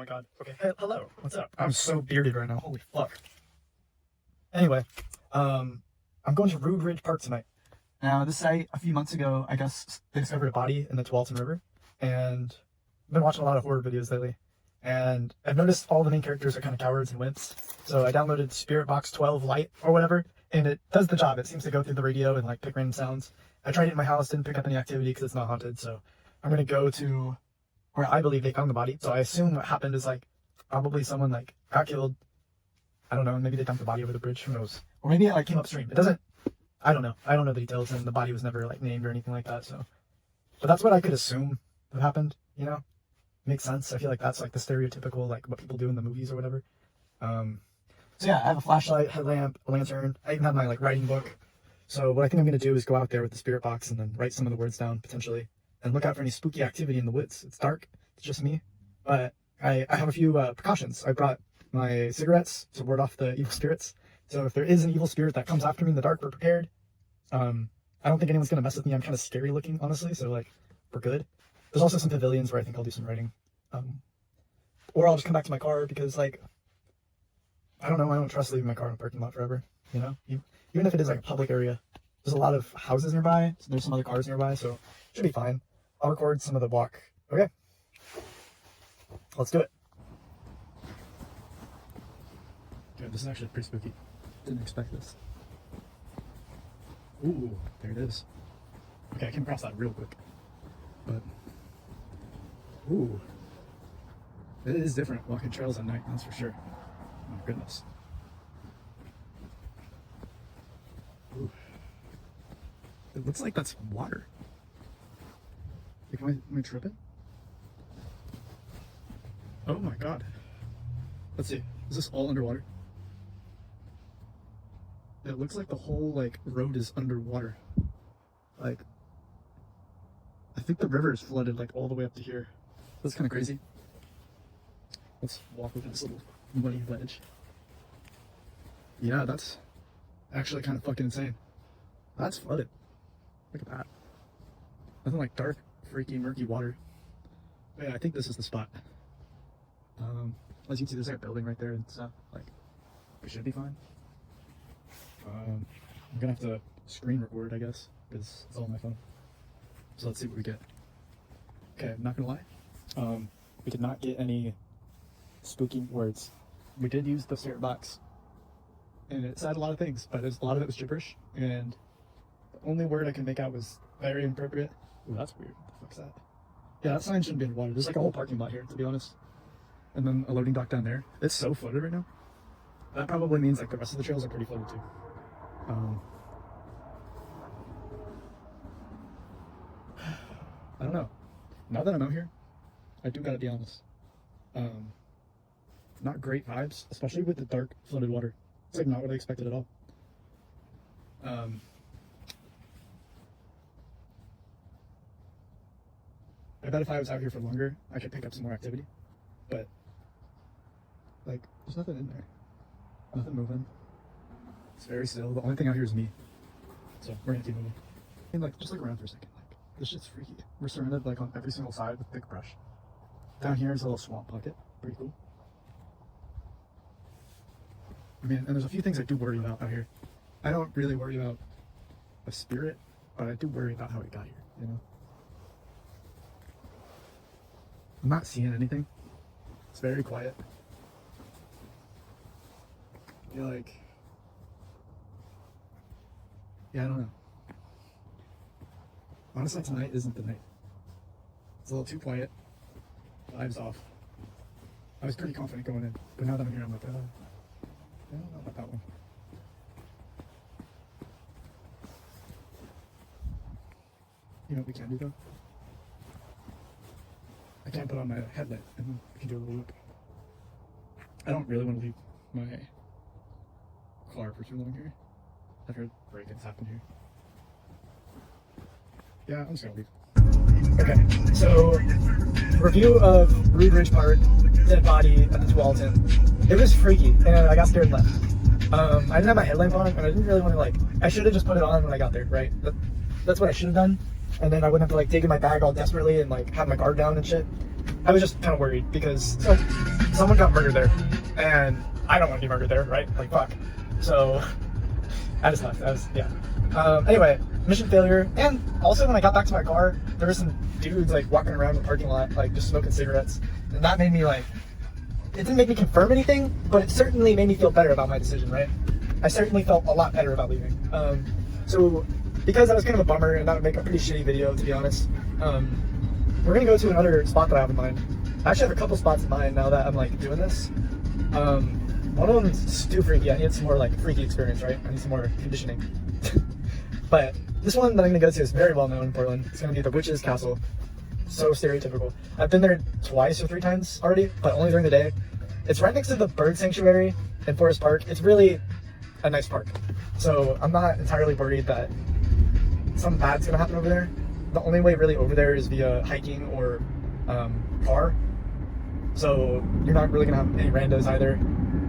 my god. Okay, hey, hello. What's up? I'm so bearded right now. Holy fuck. Anyway, I'm going to Rude Ridge Park tonight. Now, this site, a few months ago, I guess they discovered a body in the Tualatin River, and I've been watching a lot of horror videos lately, and I've noticed all the main characters are kind of cowards and wimps, so I downloaded Spirit Box 12 Lite or whatever, and it does the job. It seems to go through the radio and like pick random sounds. I tried it in my house, didn't pick up any activity because it's not haunted, so I'm going to go to where I believe they found the body. So I assume what happened is like probably someone like got killed. I don't know, maybe they dumped the body over the bridge, who knows? Or maybe it like came upstream. It doesn't, I don't know. I don't know the details, and the body was never like named or anything like that, so. But that's what I could assume that happened, you know? Makes sense. I feel like that's like the stereotypical, like what people do in the movies or whatever. So yeah, I have a flashlight, headlamp, a lantern. I even have my like writing book. So what I think I'm going to do is go out there with the spirit box and then write some of the words down potentially, and look out for any spooky activity in the woods. It's dark. It's just me. But I have a few precautions. I brought my cigarettes to ward off the evil spirits. So if there is an evil spirit that comes after me in the dark, we're prepared. I don't think anyone's going to mess with me. I'm kind of scary looking, honestly. So like, we're good. There's also some pavilions where I think I'll do some writing. Or I'll just come back to my car because like, I don't know. I don't trust leaving my car in a parking lot forever. You know, even if it is like a public area, there's a lot of houses nearby. So there's some other cars nearby, so it should be fine. I'll record some of the walk. Okay, let's do it. Dude, this is actually pretty spooky. Didn't expect this. Ooh, there it is. Okay, I came across that real quick. But, ooh, it is different walking trails at night, that's for sure. Oh my goodness. Ooh. It looks like that's water. Like, am I tripping? Oh my god. Let's see. Is this all underwater? It looks like the whole like road is underwater. Like, I think the river is flooded like all the way up to here. That's kind of crazy. Let's walk over this little muddy ledge. Yeah, that's actually kind of fucking insane. That's flooded. Look at that. Nothing like dark, freaky, murky water. But yeah, I think this is the spot. As you can see, there's like a building right there and stuff. Like, we should be fine. I'm gonna have to screen record, I guess, because it's all on my phone. So let's see what we get. Okay, I'm not gonna lie. We did not get any spooky words. We did use the spirit box, and it said a lot of things, but a lot of it was gibberish, and the only word I could make out was very inappropriate. Ooh, that's weird. What the fuck's that? Yeah, that sign shouldn't be underwater. There's like a whole parking lot here, to be honest. And then a loading dock down there. It's so flooded right now. That probably means like the rest of the trails are pretty flooded too. I don't know. Now that I'm out here, I do gotta be honest. Not great vibes, especially with the dark flooded water. It's like not what I expected at all. I bet if I was out here for longer, I could pick up some more activity. But like, there's nothing in there. Nothing moving. It's very still. The only thing out here is me. So we're gonna keep moving. And like, just look around for a second. Like, this shit's freaky. We're surrounded like on every single side with thick brush. Down here is a little swamp pocket. Pretty cool. I mean, and there's a few things I do worry about out here. I don't really worry about a spirit, but I do worry about how it got here, you know? I'm not seeing anything. It's very quiet. You're like, yeah, I don't know. Honestly, tonight isn't the night. It's a little too quiet. Vibes off. I was pretty confident going in, but now that I'm here, I'm like, I don't know about that one. You know what we can do though? I can't put on my headlight and then we can do a little loop. I don't really want to leave my car for too long here. I've heard break-ins happen here. Yeah, I'm just gonna leave. Okay, so review of Rude Ridge Park, dead body at the Tualatin. It was freaky, and I got scared and left. I didn't have my headlamp on, and I didn't really want to like. I should have just put it on when I got there, right? That's what I should have done, and then I wouldn't have to like dig in my bag all desperately and like have my guard down and shit. I was just kind of worried because so someone got murdered there, and I don't want to be murdered there, right? Like, fuck. So, I just left. Anyway, mission failure. And also, when I got back to my car, there were some dudes, like, walking around the parking lot, like, just smoking cigarettes. And that made me, like, it didn't make me confirm anything, but it certainly made me feel better about my decision, right? I certainly felt a lot better about leaving. So, because that was kind of a bummer, and that would make a pretty shitty video, to be honest, we're gonna go to another spot that I have in mind. I actually have a couple spots in mind now that I'm, like, doing this. One of them is too freaky. I need some more, like, freaky experience, right? I need some more conditioning. But this one that I'm gonna go to is very well known in Portland. It's gonna be the Witch's Castle. So stereotypical. I've been there twice or 3 times already, but only during the day. It's right next to the bird sanctuary in Forest Park. It's really a nice park. So I'm not entirely worried that something bad's gonna happen over there. The only way really over there is via hiking or car. So you're not really gonna have any randos either.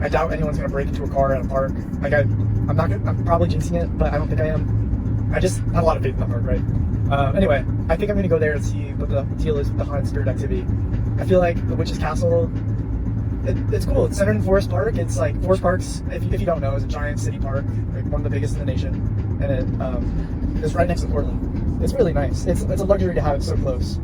I doubt anyone's gonna break into a car at a park. Like I'm probably jinxing it, but I don't think I am. I just have a lot of faith in that park, right? Anyway, I think I'm gonna go there and see what the deal is with the haunted spirit activity. I feel like the Witch's Castle, it's cool. It's centered in Forest Park. It's like Forest Park's, if you don't know, is a giant city park, like one of the biggest in the nation, and it is right next to Portland. It's really nice. It's a luxury to have it so close.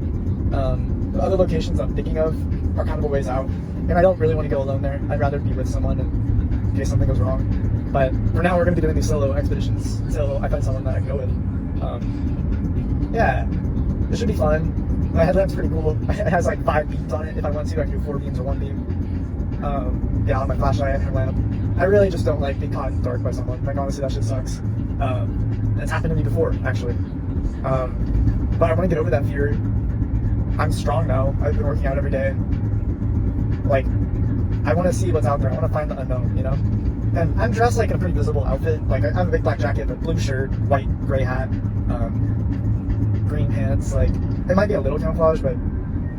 The other locations I'm thinking of are kind of a ways out, and I don't really want to go alone there. I'd rather be with someone in case something goes wrong. But for now, we're going to be doing these solo expeditions until I find someone that I can go with. Yeah, it should be fun. My headlamp's pretty cool. It has like 5 beams on it. If I want to, I can do 4 beams or 1 beam. Yeah, on my flashlight and headlamp. I really just don't like being caught in the dark by someone. Like, honestly, that shit sucks. It's happened to me before, actually. But I want to get over that fear. I'm strong now. I've been working out every day. Like, I want to see what's out there. I want to find the unknown, you know? And I'm dressed like in a pretty visible outfit. Like, I have a big black jacket, a blue shirt, white, gray hat, green pants. Like, it might be a little camouflage, but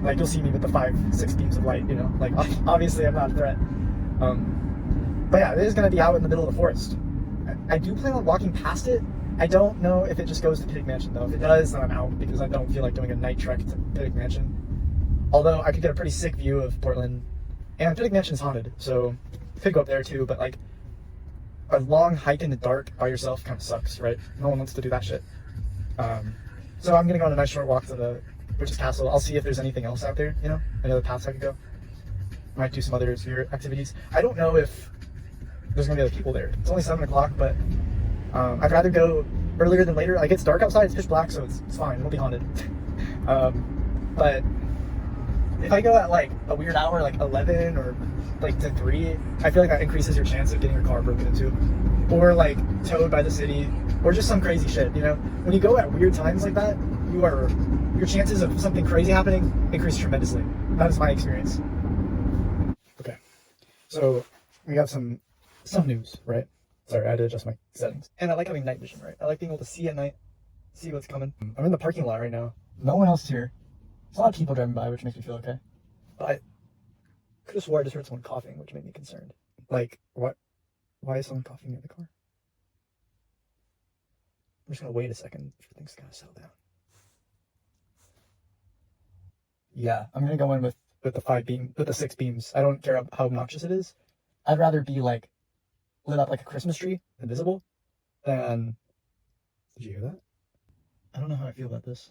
like, you'll see me with the 5-6 beams of light, you know? Like, obviously I'm not a threat. But yeah, it is going to be out in the middle of the forest. I do plan on walking past it. I don't know if it just goes to Pig Mansion, though. If it does, then I'm out, because I don't feel like doing a night trek to Pig Mansion. Although, I could get a pretty sick view of Portland. And Pig Mansion is haunted, so you could go up there too, but like, a long hike in the dark by yourself kind of sucks, right? No one wants to do that shit. So I'm gonna go on a nice short walk to the Witch's Castle. I'll see if there's anything else out there, you know? Any other paths I could go. Might do some other spirit activities. I don't know if there's gonna be other people there. It's only 7 o'clock, but I'd rather go earlier than later. Like, it's dark outside, it's pitch black, so it's fine, it won't be haunted. But if I go at like a weird hour, like 11 or like to 3, I feel like that increases your chance of getting your car broken into, or like towed by the city, or just some crazy shit, you know? When you go at weird times like that, your chances of something crazy happening increase tremendously. That is my experience. Okay, so we got some news, right? Sorry, I had to adjust my settings. And I like having night vision, right? I like being able to see at night, see what's coming. I'm in the parking lot right now. No one else is here. There's a lot of people driving by, which makes me feel okay. But I could have swore I just heard someone coughing, which made me concerned. Like, what? Why is someone coughing near the car? I'm just gonna wait a second for things to kind of settle down. Yeah, I'm gonna go in with the 6 beams. I don't care how obnoxious it is. I'd rather be like lit up like a Christmas tree, invisible, than. Did you hear that? I don't know how I feel about this.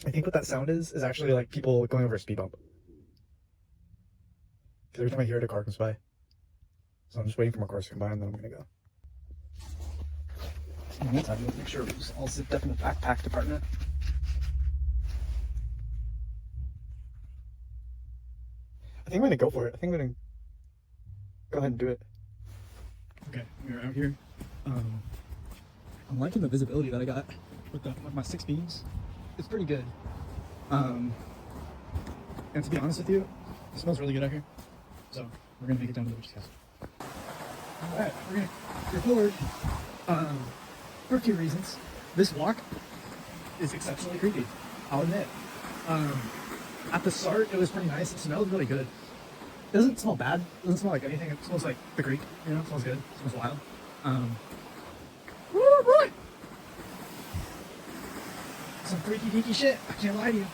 I think what that sound is actually like people going over a speed bump. Because every time I hear it, a car comes by. So I'm just waiting for more cars to come by, and then I'm gonna go. In the meantime, make sure we all sit up in the backpack department. I think I'm gonna go for it. I think I'm gonna go ahead and do it. Okay, we're out here. I'm liking the visibility that I got with my 6 beams. It's pretty good. And to be honest with you, it smells really good out here. So we're gonna make it down to the Witch's Castle. Alright, we're gonna record for 2 reasons. This walk is exceptionally creepy, I'll admit. At the start, it was pretty nice. It smelled really good. It doesn't smell bad. It doesn't smell like anything. It smells like the creek, you know? It smells good. It smells wild. freaky deaky shit. I can't lie to you.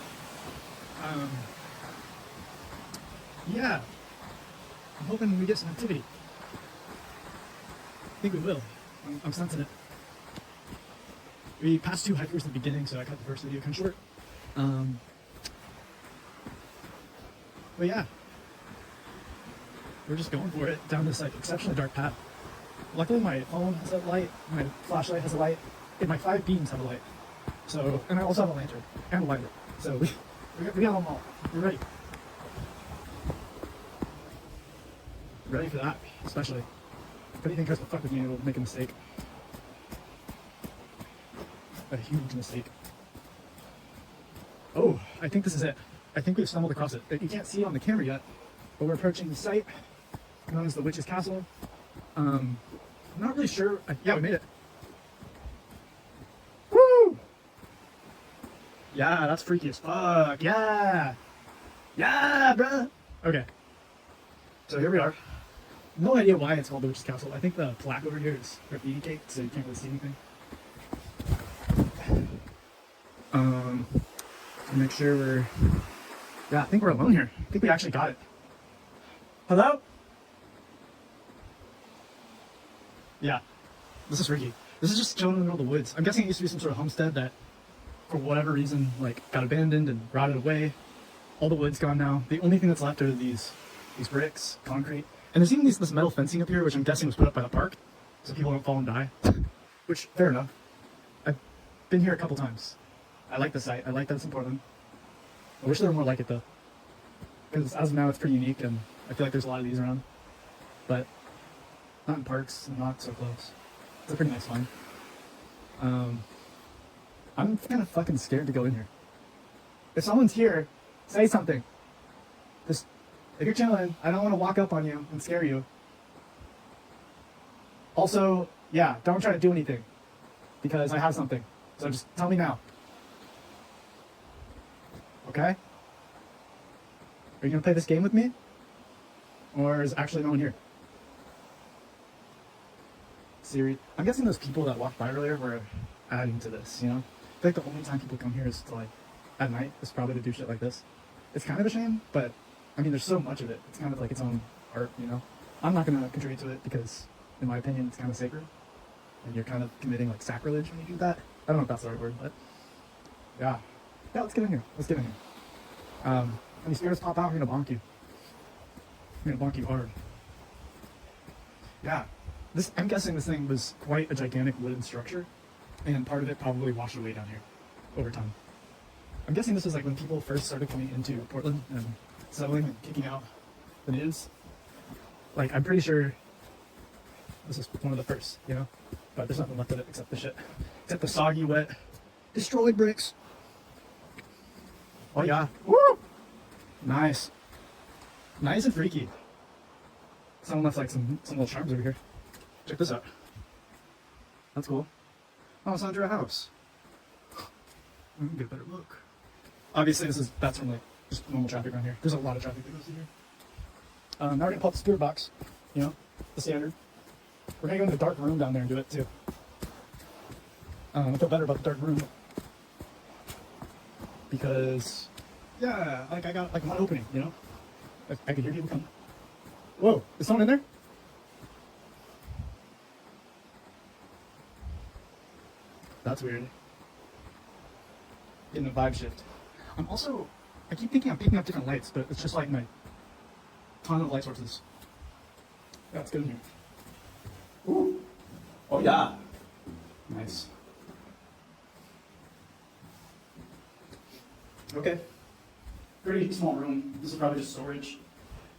Yeah. I'm hoping we get some activity. I think we will. I'm sensing it. We passed 2 hikers at the beginning, so I cut the first video kind of short. But yeah. We're just going for it down this like exceptionally dark path. Luckily my phone has a light, my flashlight has a light, and my 5 beams have a light. So, and I also have a lantern and a lighter. So we got them all. We're ready. Ready for that, especially. If anything tries to fuck with me, it'll make a mistake. A huge mistake. Oh, I think this is it. I think we've stumbled across it. You can't see it on the camera yet, but we're approaching the site known as the Witch's Castle. I'm not really sure. Yeah, we made it. Woo! Yeah, that's freaky as fuck. Yeah! Yeah, bruh! Okay. So here we are. No idea why it's called the Witch's Castle. I think the plaque over here is graffiti caked, so you can't really see anything. To make sure we're... Yeah, I think we're alone here. I think we actually got it. Hello? Yeah. This is freaky. This is just chilling in the middle of the woods. I'm guessing it used to be some sort of homestead that, for whatever reason, like, got abandoned and rotted away. All the wood's gone now. The only thing that's left are these bricks, concrete. And there's even this metal fencing up here, which I'm guessing was put up by the park, so people don't fall and die. Which, fair enough. I've been here a couple times. I like the site. I like that it's in Portland. I wish there were more like it, though. Because as of now, it's pretty unique, and I feel like there's a lot of these around. But not in parks, and not so close. It's a pretty nice find. I'm kind of fucking scared to go in here. If someone's here, say something. Just, if you're chilling, I don't want to walk up on you and scare you. Also, yeah, don't try to do anything. Because I have something. So just tell me now. Okay? Are you gonna play this game with me? Or is actually no one here? Siri. I'm guessing those people that walked by earlier were adding to this, you know? I feel like the only time people come here is to, like, at night, is probably to do shit like this. It's kind of a shame, but, I mean, there's so much of it. It's kind of like its own art, you know? I'm not gonna contribute to it because, in my opinion, it's kind of sacred. And you're kind of committing, like, sacrilege when you do that. I don't know if that's the right word, but, yeah. Yeah, let's get in here. Let's get in here. When these spirits pop out, we're gonna bonk you. We're gonna bonk you hard. Yeah. I'm guessing this thing was quite a gigantic wooden structure, and part of it probably washed away down here over time. I'm guessing this was like when people first started coming into Portland and settling and kicking out the natives. Like, I'm pretty sure this is one of the first, you know? But there's nothing left of it except the shit. Except the soggy, wet, destroyed bricks. Oh yeah. Woo! Nice. Nice and freaky. Someone left like some little charms over here. Check this out. That's cool. Oh, it's under a house. Let me get a better look. Obviously, that's from like just normal traffic around here. There's a lot of traffic that goes through here. Now we're gonna pull up the spirit box. You know, the standard. We're gonna go in the dark room down there and do it too. I feel better about the dark room because, yeah, like I got like one opening. You know, I could hear people come. Whoa, is someone in there? That's weird. Getting a vibe shift. I keep thinking I'm picking up different lights, but it's just like my ton of light sources. Yeah, it's good in here. Ooh. Oh yeah. Nice. Okay. Pretty small room. This is probably just storage.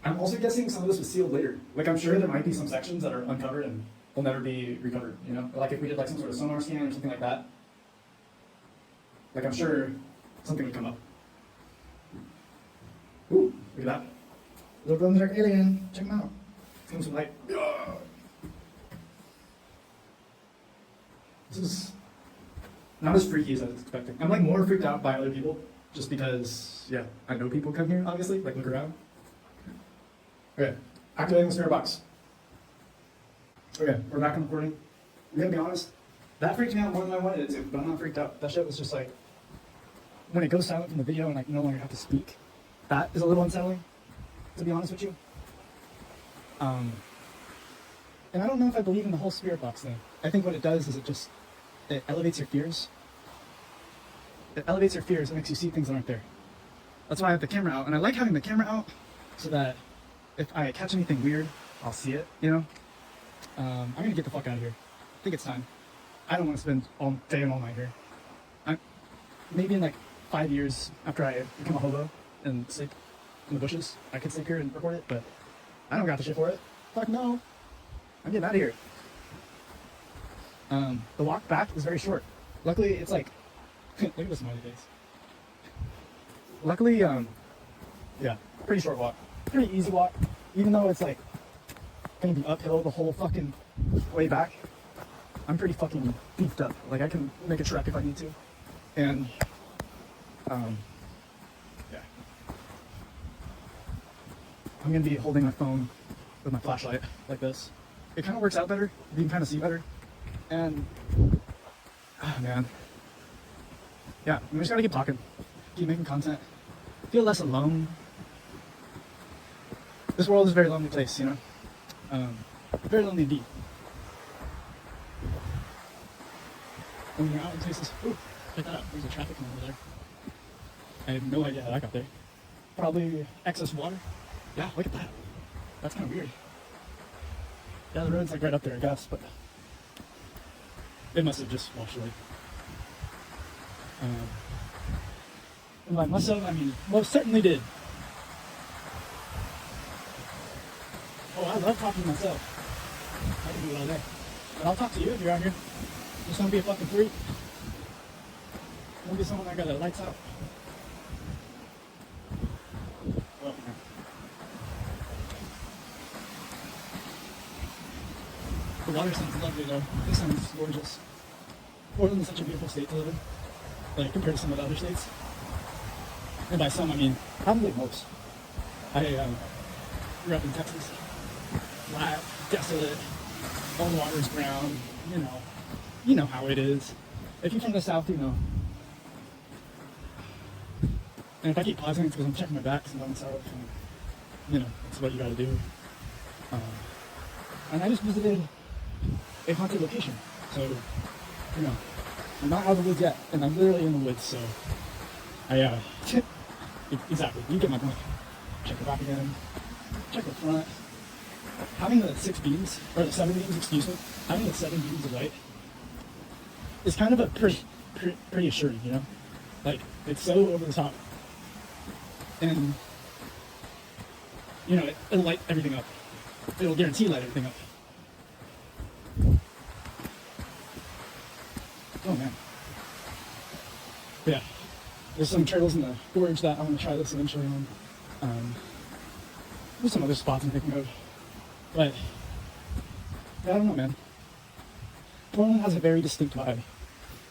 I'm also guessing some of this was sealed later. Like, I'm sure there might be some sections that are uncovered and will never be recovered, you know? Or like if we did like some sort of sonar scan or something like that. Like, I'm sure something would come up. Ooh, look at that. Little glow in the dark alien. Check him out. Let's give him some light. This is not as freaky as I was expecting. I'm like more freaked out by other people just because, yeah, I know people come here, obviously, like look around. Okay, activating the spirit box. Okay, we're back on recording. We gotta be honest, that freaked me out more than I wanted it to, but I'm not freaked out. That shit was just like when it goes silent from the video and I no longer have to speak, that is a little unsettling, to be honest with you. And I don't know if I believe in the whole spirit box thing. I think what it does is it elevates your fears. It elevates your fears and makes you see things that aren't there. That's why I have the camera out, and I like having the camera out so that if I catch anything weird, I'll see it, you know? I'm gonna get the fuck out of here. I think it's time. I don't want to spend all day and all night here. Maybe in like 5 years after I become a hobo and sleep in the bushes, I could sleep here and record it, but I don't got the shit for it. Fuck no. I'm getting out of here. The walk back is very short. Luckily, it's like, look at the smiley face. Luckily, yeah, pretty short walk. Pretty easy walk, even though it's like gonna be uphill the whole fucking way back. I'm pretty fucking beefed up. Like I can make a trek if I need to. And, yeah. I'm gonna be holding my phone with my flashlight like this. It kind of works out better. You can kind of see better. And, oh man. Yeah, we just gotta keep talking. Keep making content. Feel less alone. This world is a very lonely place, you know? Very lonely indeed. When you're out in places, ooh, check that out. There's a traffic cone over there. I have no idea how that got there. Probably excess water. Yeah, look at that. That's kind of weird. Yeah, the road's like right up there, I guess, but it must have just washed away. And by must have, I mean, most certainly did. Oh, I love talking to myself. I can do it all day. But I'll talk to you if you're out here. Just don't be a fucking freak. Don't be someone that got their lights out. Well, man. The water sounds lovely though. This sounds gorgeous. Portland is such a beautiful state to live in, like compared to some of the other states. And by some, I mean probably most. I grew up in Texas. Flat, desolate, all the water is brown, you know how it is. If you're from the south, you know. And if I keep pausing, it's because I'm checking my back because I'm on the south, and, it's what you gotta do. And I just visited a haunted location, so, I'm not out of the woods yet, and I'm literally in the woods, so exactly, you get my point. Check the back again, check the front. Having the 6 beams, or the 7 beams, excuse me, having the 7 beams of light is kind of a pretty assuring, you know? Like, it's so over the top. And, it'll light everything up. It'll guarantee light everything up. Oh man. But yeah, there's some trails in the gorge that I want to try this eventually on. There's some other spots I'm thinking of. But, I don't know, man. Portland has a very distinct vibe.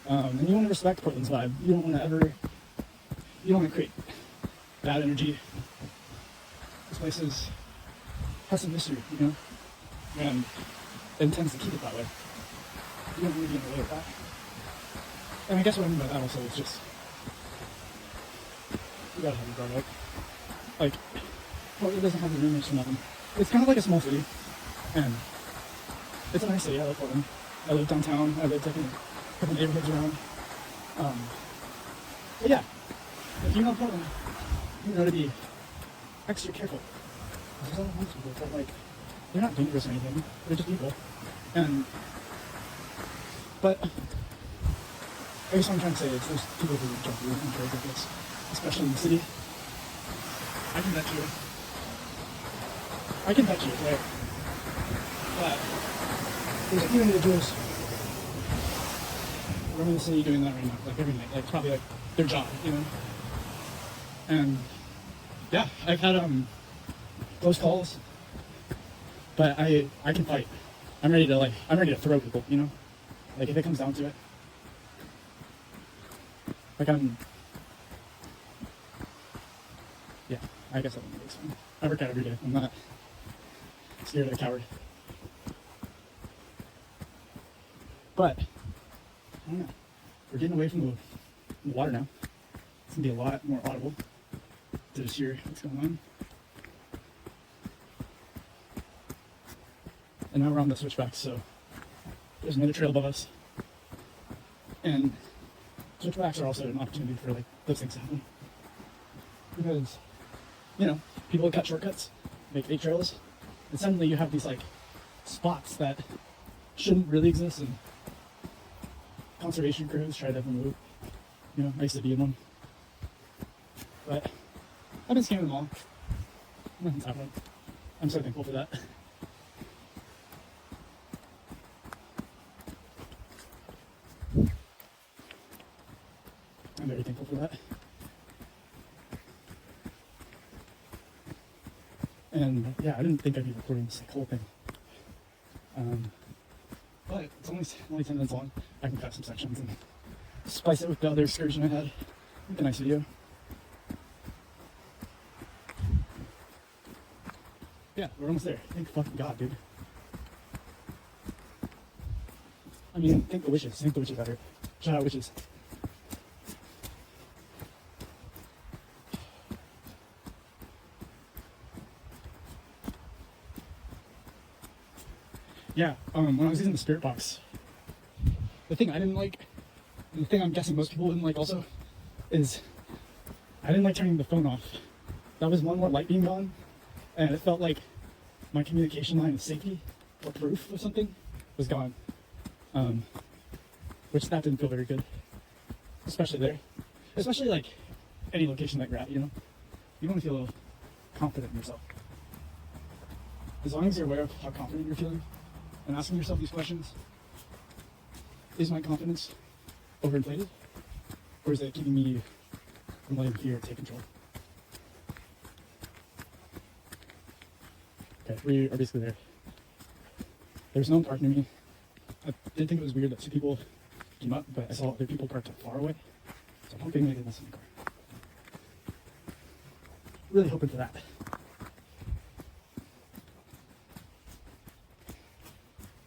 And you want to respect Portland's vibe. You don't want to create bad energy. This place has some mystery, and it intends to keep it that way. You don't want to be in the way of that. And I guess what I mean by that also is just, you gotta have your guard up. Like, Portland doesn't have the roommates for nothing. It's kind of like a small city, and it's a nice city. I love Portland. I live downtown. I live like in a couple neighborhoods around. But yeah, if you know Portland, you know to be extra careful. There's a lot of homeless people that like they're not dangerous or anything. They're just people. But I guess what I'm trying to say is there's people who jump through and trade like this, especially in the city. I can bet you. Right? But there's a few individuals around the city doing that right now, like every night. Like it's probably like their job, And yeah, I've had close calls, but I can fight. I'm ready to throw people, Like if it comes down to it. Like yeah, I guess that one makes fun. I work out every day. I'm not scared of a coward. But I don't know. We're getting away from the water now. It's can be a lot more audible to just hear what's going on. And now we're on the switchbacks, so there's another trail above us. And switchbacks are also an opportunity for like those things to happen. Because, you know, people cut shortcuts, make fake trails, and suddenly you have these like spots that shouldn't really exist, and conservation crews try to remove. You know, I used to be in one. But I've been scanning them all. Nothing's happening. I'm so thankful for that. I'm very thankful for that. And yeah, I didn't think I'd be recording this like, whole thing. But it's only 10 minutes long. I can cut some sections and spice it with the other excursion I had. Make a nice video. Yeah, we're almost there. Thank fucking God, dude. I mean, thank the witches. Thank the witches out here. Shout out witches. Yeah, when I was using the spirit box, the thing I didn't like, and the thing I'm guessing most people didn't like also, is I didn't like turning the phone off. That was one more light being gone, and it felt like my communication line of safety or proof of something was gone. Which that didn't feel very good, especially there. Especially like any location that you're at, you know? You want to feel confident in yourself. As long as you're aware of how confident you're feeling and asking yourself these questions, is my confidence overinflated? Or is it keeping me from letting fear take control? Okay, we are basically there. There's no park near me. I did think it was weird that two people came up, but I saw other people parked far away. So I'm hoping they didn't listen to the car. Really hoping for that.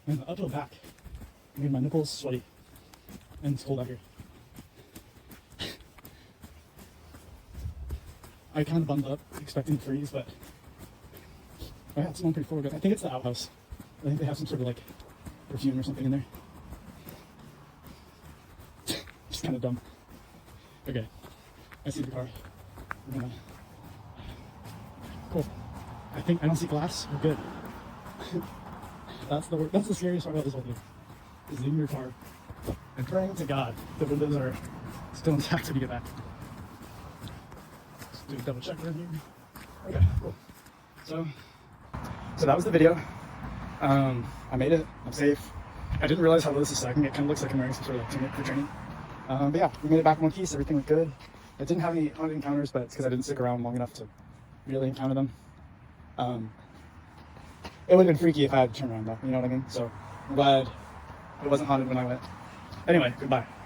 And the uphill back made my nipples sweaty. And it's cold out here. I kind of bundled up expecting to freeze, but I had someone pretty forward. I think it's the outhouse. I think they have some sort of like perfume or something in there. Just kind of dumb. Okay, I see the car. We're gonna... Cool. I think I don't see glass. We're good. That's the scariest part about this whole thing. Is leaving your car and praying to God the windows are still intact when you get back. Let's do a double check around here. Okay, cool. So that was the video. I made it. I'm safe. I didn't realize how low this is stacking. It kind of looks like I'm wearing some sort of like tunic for training. But yeah, we made it back in one piece. Everything looked good. It didn't have any haunted encounters, but it's because I didn't stick around long enough to really encounter them. It would have been freaky if I had to turn around though, you know what I mean? So I'm glad it wasn't haunted when I went. Anyway, goodbye.